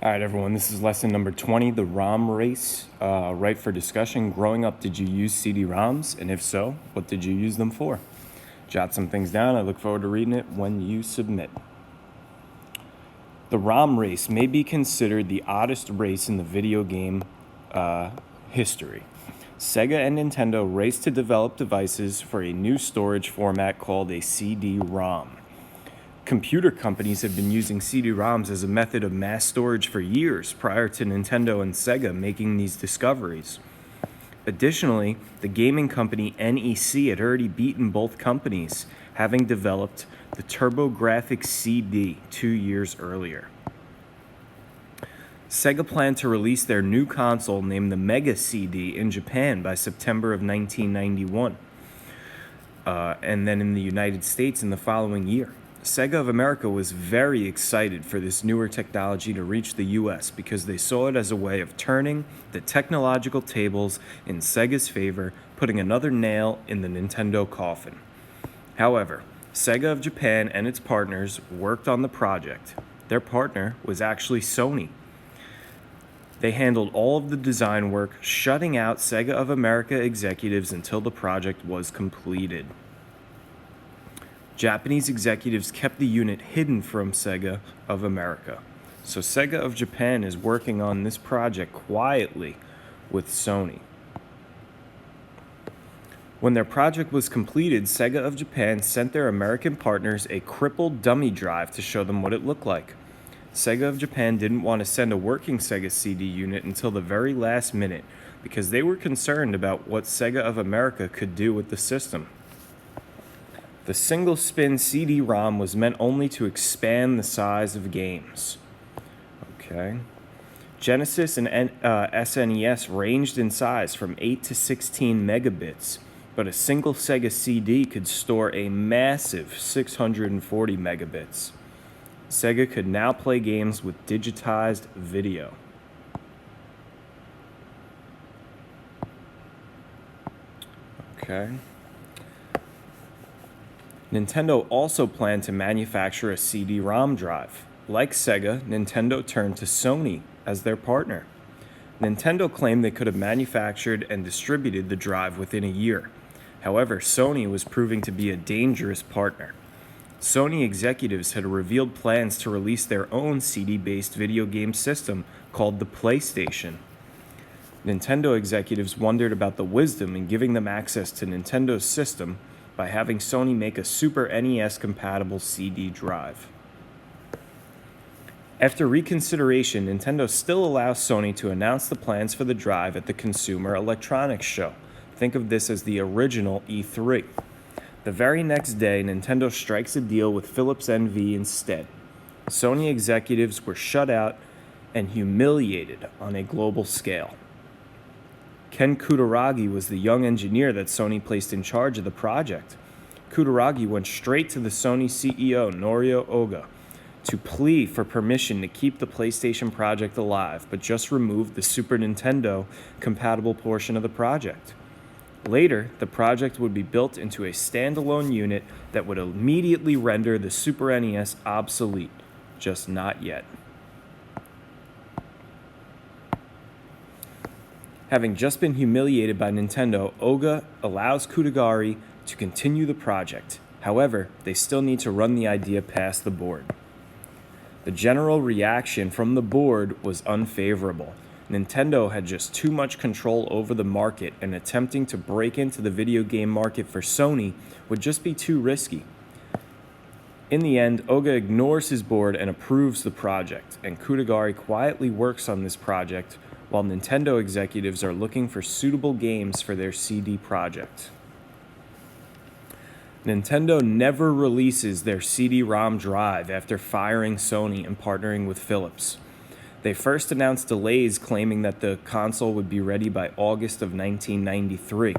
All right, everyone, this is lesson number 20, the ROM race. Right for discussion. Growing up, did you use CD-ROMs? And if so, what did you use them for? Jot some things down. I look forward to reading it when you submit. The ROM race may be considered the oddest race in the video game history. Sega and Nintendo raced to develop devices for a new storage format called a CD-ROM. Computer companies have been using CD-ROMs as a method of mass storage for years prior to Nintendo and Sega making these discoveries. Additionally, the gaming company NEC had already beaten both companies, having developed the TurboGrafx CD 2 years earlier. Sega planned to release their new console named the Mega CD in Japan by September of 1991, and then in the United States in the following year. Sega of America was very excited for this newer technology to reach the US because they saw it as a way of turning the technological tables in Sega's favor, putting another nail in the Nintendo coffin. However, Sega of Japan and its partners worked on the project. Their partner was actually Sony. They handled all of the design work, shutting out Sega of America executives until the project was completed. Japanese executives kept the unit hidden from Sega of America. So Sega of Japan is working on this project quietly with Sony. When their project was completed, Sega of Japan sent their American partners a crippled dummy drive to show them what it looked like. Sega of Japan didn't want to send a working Sega CD unit until the very last minute because they were concerned about what Sega of America could do with the system. The single-spin CD-ROM was meant only to expand the size of games. Genesis and SNES ranged in size from 8 to 16 megabits, but a single Sega CD could store a massive 640 megabits. Sega could now play games with digitized video. Nintendo also planned to manufacture a CD-ROM drive. Like Sega, Nintendo turned to Sony as their partner. Nintendo claimed they could have manufactured and distributed the drive within a year. However, Sony was proving to be a dangerous partner. Sony executives had revealed plans to release their own CD-based video game system called the PlayStation. Nintendo executives wondered about the wisdom in giving them access to Nintendo's system by having Sony make a Super NES-compatible CD drive. After reconsideration, Nintendo still allows Sony to announce the plans for the drive at the Consumer Electronics Show. Think of this as the original E3. The very next day, Nintendo strikes a deal with Philips NV instead. Sony executives were shut out and humiliated on a global scale. Ken Kutaragi was the young engineer that Sony placed in charge of the project. Kutaragi went straight to the Sony CEO, Norio Oga, to plea for permission to keep the PlayStation project alive, but just removed the Super Nintendo compatible portion of the project. Later, the project would be built into a standalone unit that would immediately render the Super NES obsolete, just not yet. Having just been humiliated by Nintendo, Oga allows Kutaragi to continue the project. However, they still need to run the idea past the board. The general reaction from the board was unfavorable. Nintendo had just too much control over the market, and attempting to break into the video game market for Sony would just be too risky. In the end, Oga ignores his board and approves the project, and Kutaragi quietly works on this project while Nintendo executives are looking for suitable games for their CD project. Nintendo never releases their CD-ROM drive after firing Sony and partnering with Philips. They first announced delays claiming that the console would be ready by August of 1993,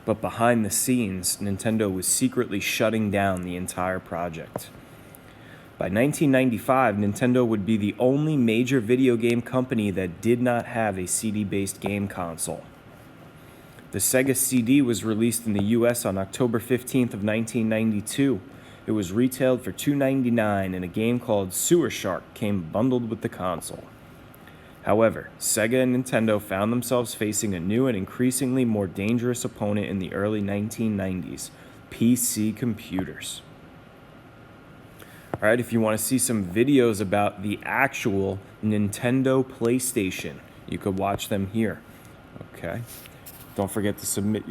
but behind the scenes, Nintendo was secretly shutting down the entire project. By 1995, Nintendo would be the only major video game company that did not have a CD-based game console. The Sega CD was released in the US on October 15th of 1992. It was retailed for $2.99, and a game called Sewer Shark came bundled with the console. However, Sega and Nintendo found themselves facing a new and increasingly more dangerous opponent in the early 1990s, PC computers. All right, if you want to see some videos about the actual Nintendo PlayStation, you could watch them here. Okay. Don't forget to submit your